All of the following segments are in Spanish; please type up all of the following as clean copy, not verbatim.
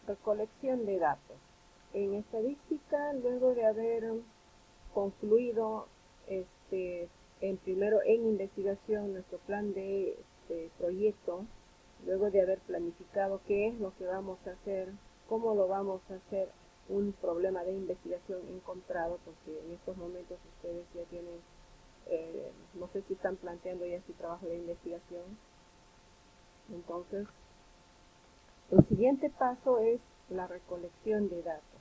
recolección de datos. En estadística, luego de haber concluido primero en investigación nuestro plan de proyecto, luego de haber planificado qué es lo que vamos a hacer, cómo lo vamos a hacer, un problema de investigación encontrado, porque en estos momentos ustedes ya tienen, no sé si están planteando ya su trabajo de investigación. Entonces, el siguiente paso es la recolección de datos.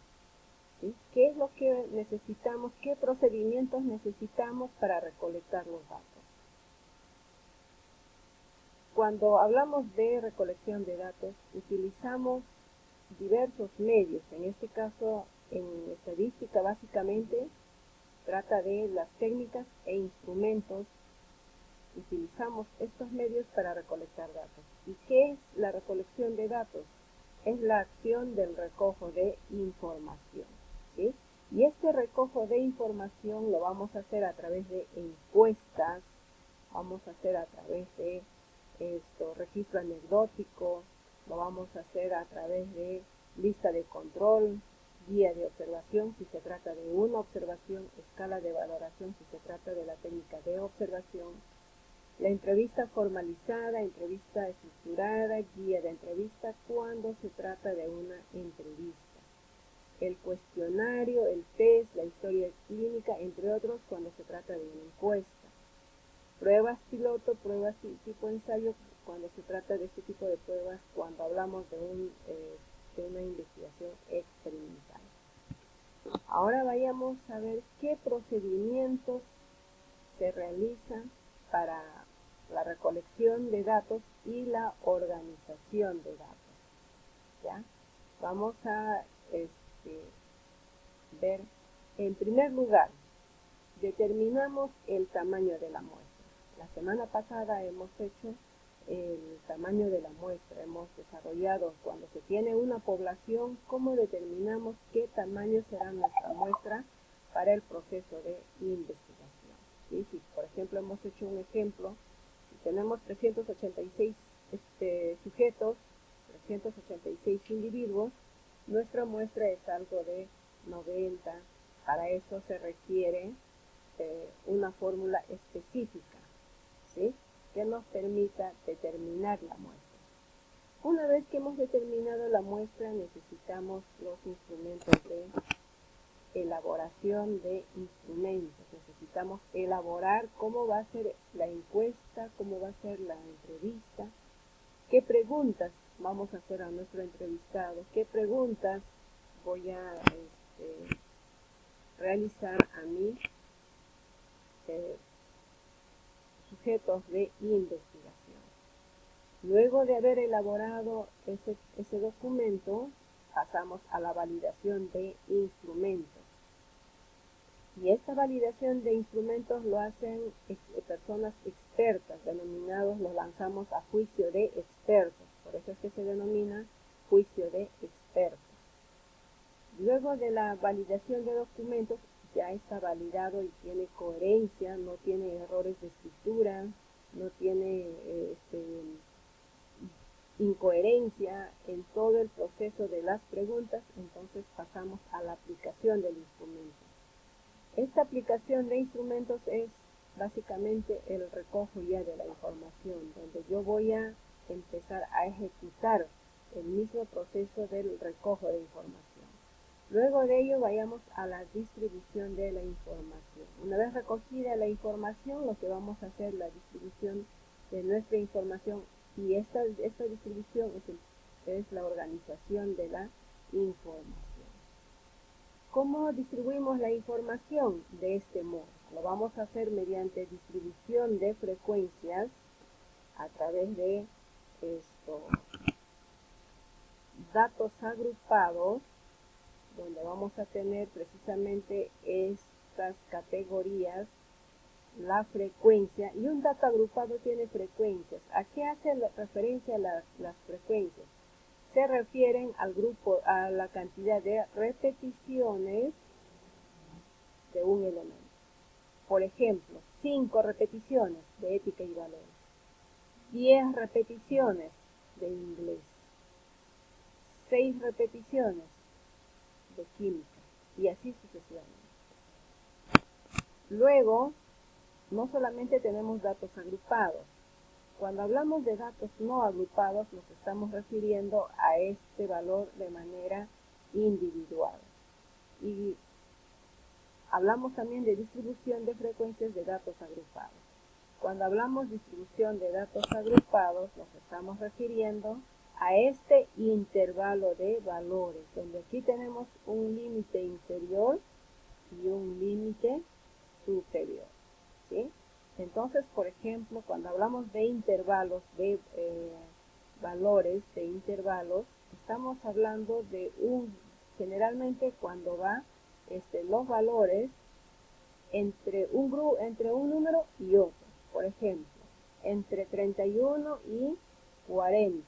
¿Sí? ¿Qué es lo que necesitamos? ¿Qué procedimientos necesitamos para recolectar los datos? Cuando hablamos de recolección de datos, utilizamos diversos medios. En este caso, en estadística, básicamente, trata de las técnicas e instrumentos. Utilizamos estos medios para recolectar datos. ¿Y qué es la recolección de datos? Es la acción del recojo de información, ¿sí? Y este recojo de información lo vamos a hacer a través de encuestas, vamos a hacer a través de registro anecdótico, lo vamos a hacer a través de lista de control, guía de observación si se trata de una observación, escala de valoración si se trata de la técnica de observación, la entrevista formalizada, entrevista estructurada, guía de entrevista cuando se trata de una entrevista, el cuestionario, el test, la historia clínica, entre otros cuando se trata de una encuesta, pruebas piloto, pruebas tipo ensayo cuando se trata de este tipo de pruebas cuando hablamos de una investigación experimental. Ahora vayamos a ver qué procedimientos se realizan para la recolección de datos y la organización de datos. ¿Ya? Vamos a ver, en primer lugar, determinamos el tamaño de la muestra. La semana pasada hemos hecho el tamaño de la muestra, hemos desarrollado cuando se tiene una población, cómo determinamos qué tamaño será nuestra muestra para el proceso de investigación. ¿Sí? Si por ejemplo hemos hecho un ejemplo, si tenemos 386 sujetos, 386 individuos, nuestra muestra es algo de 90, para eso se requiere una fórmula específica, ¿sí? Que nos permita determinar la muestra. Una vez que hemos determinado la muestra, necesitamos los instrumentos de elaboración de instrumentos. Necesitamos elaborar cómo va a ser la encuesta, cómo va a ser la entrevista, qué preguntas vamos a hacer a nuestro entrevistado, qué preguntas voy a realizar a mi sujetos de investigación. Luego de haber elaborado ese documento, pasamos a la validación de instrumentos. Y esta validación de instrumentos lo hacen personas expertas, denominados, los lanzamos a juicio de expertos. Por eso es que se denomina juicio de expertos. Luego de la validación de documentos, ya está validado y tiene coherencia, no tiene errores de escritura, no tiene incoherencia en todo el proceso de las preguntas, entonces pasamos a la aplicación del instrumento. Esta aplicación de instrumentos es básicamente el recojo ya de la información, donde yo voy a empezar a ejecutar el mismo proceso del recojo de información. Luego de ello vayamos a la distribución de la información. Una vez recogida la información, lo que vamos a hacer es la distribución de nuestra información, y esta distribución es la organización de la información. ¿Cómo distribuimos la información? De este modo. Lo vamos a hacer mediante distribución de frecuencias a través de datos agrupados, donde vamos a tener precisamente estas categorías, la frecuencia, y un dato agrupado tiene frecuencias. ¿A qué hace referencia las frecuencias? Se refieren al grupo, a la cantidad de repeticiones de un elemento. Por ejemplo, 5 repeticiones de ética y valores, 10 repeticiones de inglés, 6 repeticiones de química, y así sucesivamente. Luego, no solamente tenemos datos agrupados. Cuando hablamos de datos no agrupados, nos estamos refiriendo a este valor de manera individual. Y hablamos también de distribución de frecuencias de datos agrupados. Cuando hablamos de distribución de datos agrupados, nos estamos refiriendo a este intervalo de valores, donde aquí tenemos un límite inferior y un límite superior, ¿sí? Entonces, por ejemplo, cuando hablamos de intervalos, de valores de intervalos, estamos hablando de generalmente cuando va los valores entre un número y otro. Por ejemplo, entre 31 y 40,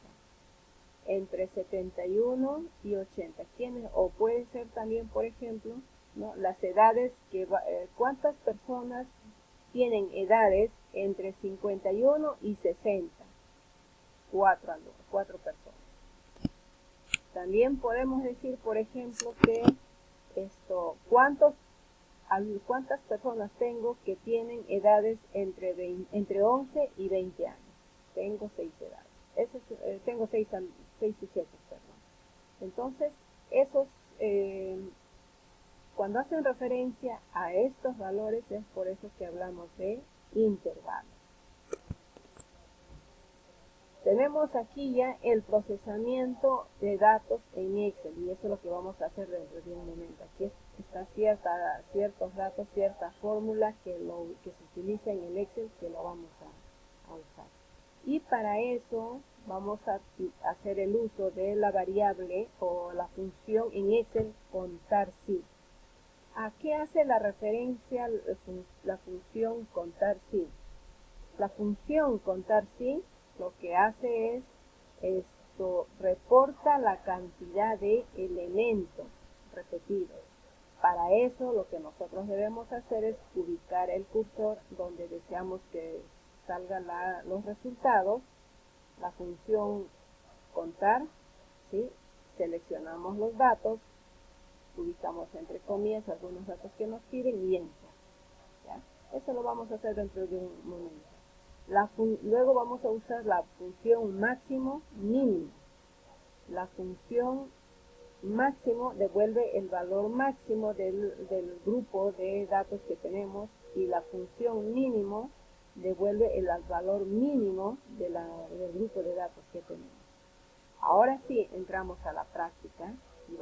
entre 71 y 80. O puede ser también, por ejemplo, ¿no?, las edades, cuántas personas tienen edades entre 51 y 60. Cuatro personas. También podemos decir, por ejemplo, que ¿cuántas personas tengo que tienen edades entre 11 y 20 años? Tengo 6 edades. Tengo 6 sujetos, perdón. Entonces, cuando hacen referencia a estos valores, es por eso que hablamos de intervalos. Tenemos aquí ya el procesamiento de datos en Excel, y eso es lo que vamos a hacer dentro de un momento. Aquí está ciertos datos, cierta fórmula que se utiliza en el Excel, que lo vamos a usar. Y para eso vamos a hacer el uso de la variable o la función en Excel contar sí. ¿A qué hace la referencia la función contar sí? La función contar sí lo que hace es reporta la cantidad de elementos repetidos. Para eso lo que nosotros debemos hacer es ubicar el cursor donde deseamos que salgan los resultados. La función contar, ¿sí? Seleccionamos los datos, ubicamos entre comillas algunos datos que nos piden y enter, ¿ya? Eso lo vamos a hacer dentro de un momento. Luego vamos a usar la función máximo mínimo. La función máximo devuelve el valor máximo del grupo de datos que tenemos, y la función mínimo devuelve el valor mínimo del grupo de datos que tenemos. Ahora sí, entramos a la práctica y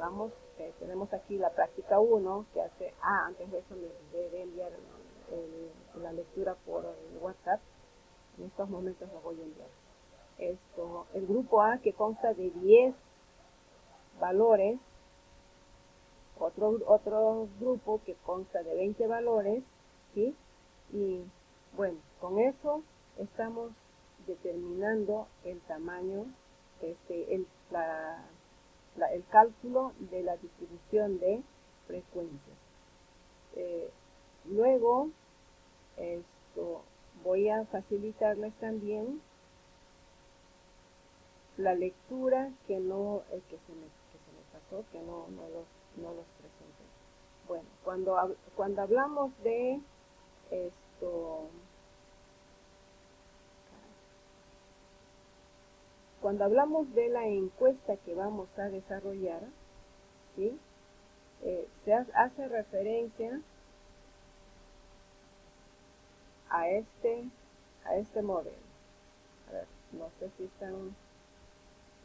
tenemos aquí la práctica 1 que hace, antes de eso les debe enviar la lectura por WhatsApp. En estos momentos lo voy a enviar. El grupo A, que consta de 10 valores, otro grupo que consta de 20 valores, ¿sí? Y bueno, con eso estamos determinando el tamaño, el cálculo de la distribución de frecuencias. Luego, voy a facilitarles también la lectura que se me pasó, que no los presenté. Bueno, cuando hablamos de cuando hablamos de la encuesta que vamos a desarrollar, ¿sí? Se hace referencia a este modelo. A ver, no sé si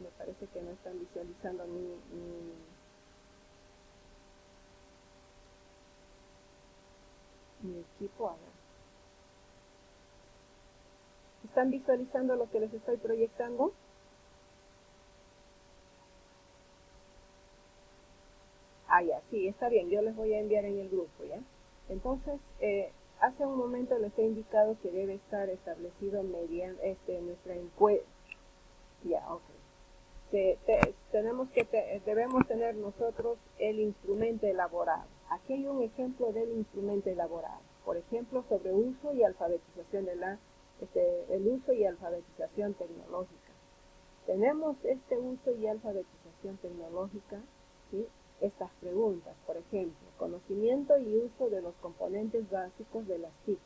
me parece que no están visualizando mi equipo. A ver, ¿están visualizando lo que les estoy proyectando? Ya, sí, está bien, yo les voy a enviar en el grupo, ¿ya? Entonces, hace un momento les he indicado que debe estar establecido mediante nuestra encuesta. Ya, ok. Debemos tener nosotros el instrumento elaborado. Aquí hay un ejemplo del instrumento elaborado. Por ejemplo, sobre uso y alfabetización el uso y alfabetización tecnológica. tenemos este uso y alfabetización tecnológica, ¿sí? Estas preguntas, por ejemplo, conocimiento y uso de los componentes básicos de las TICs,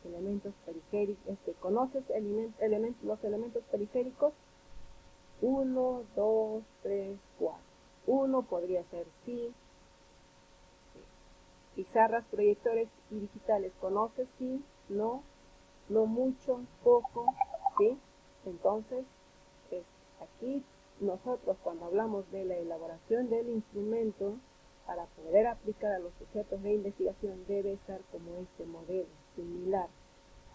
elementos periféricos, ¿conoces los elementos periféricos? 1, 2, 3, 4. 1 podría ser sí. Pizarras, proyectores y digitales, ¿conoces? Sí, no, no mucho, poco, ¿sí? Entonces, aquí nosotros cuando hablamos de la elaboración del instrumento, para poder aplicar a los sujetos de investigación debe estar como este modelo, similar.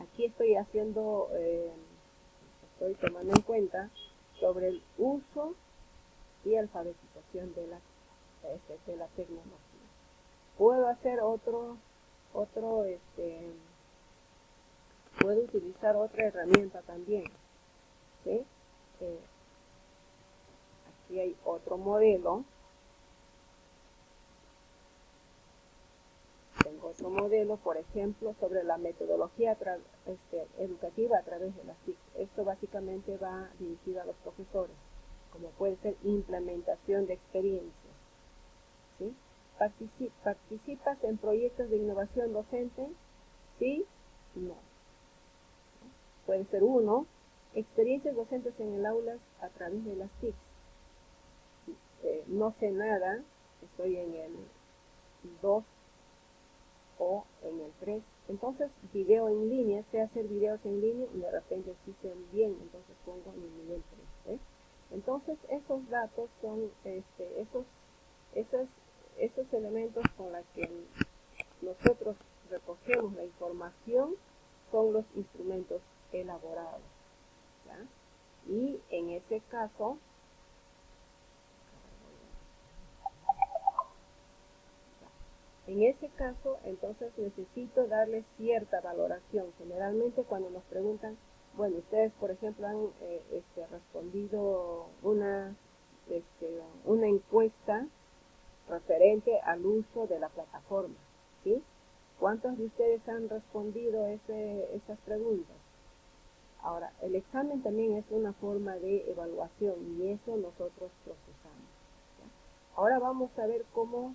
Aquí estoy estoy tomando en cuenta sobre el uso y alfabetización de la tecnología. Puedo hacer puedo utilizar otra herramienta también, ¿sí? Aquí hay otro modelo. Tengo otro modelo, por ejemplo, sobre la metodología educativa a través de las TIC. Esto básicamente va dirigido a los profesores, como puede ser implementación de experiencias, ¿sí? ¿Participas en proyectos de innovación docente? Sí, no. Puede ser 1, experiencias docentes en el aula a través de las TIC. No sé nada, estoy en el 2 o en el 3. Entonces, video en línea, sé hacer videos en línea y de repente sí sé bien, entonces pongo en el nivel 3. Entonces, esos datos son esos elementos con los que nosotros recogemos la información, son los instrumentos elaborados, ¿ya? Y en ese caso, entonces necesito darle cierta valoración. Generalmente cuando nos preguntan, bueno, ustedes por ejemplo han respondido una encuesta referente al uso de la plataforma, ¿sí? ¿Cuántos de ustedes han respondido esas preguntas? Ahora, el examen también es una forma de evaluación y eso nosotros procesamos, ¿ya? Ahora vamos a ver cómo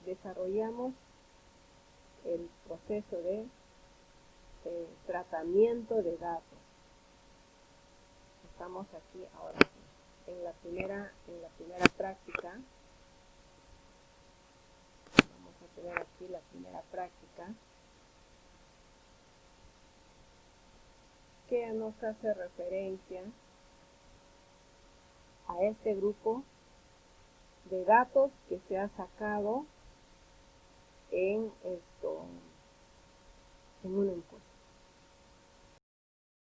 desarrollamos el proceso de tratamiento de datos. Estamos aquí ahora en la primera práctica. Vamos a tener aquí la primera práctica que nos hace referencia a este grupo de datos que se ha sacado en una encuesta.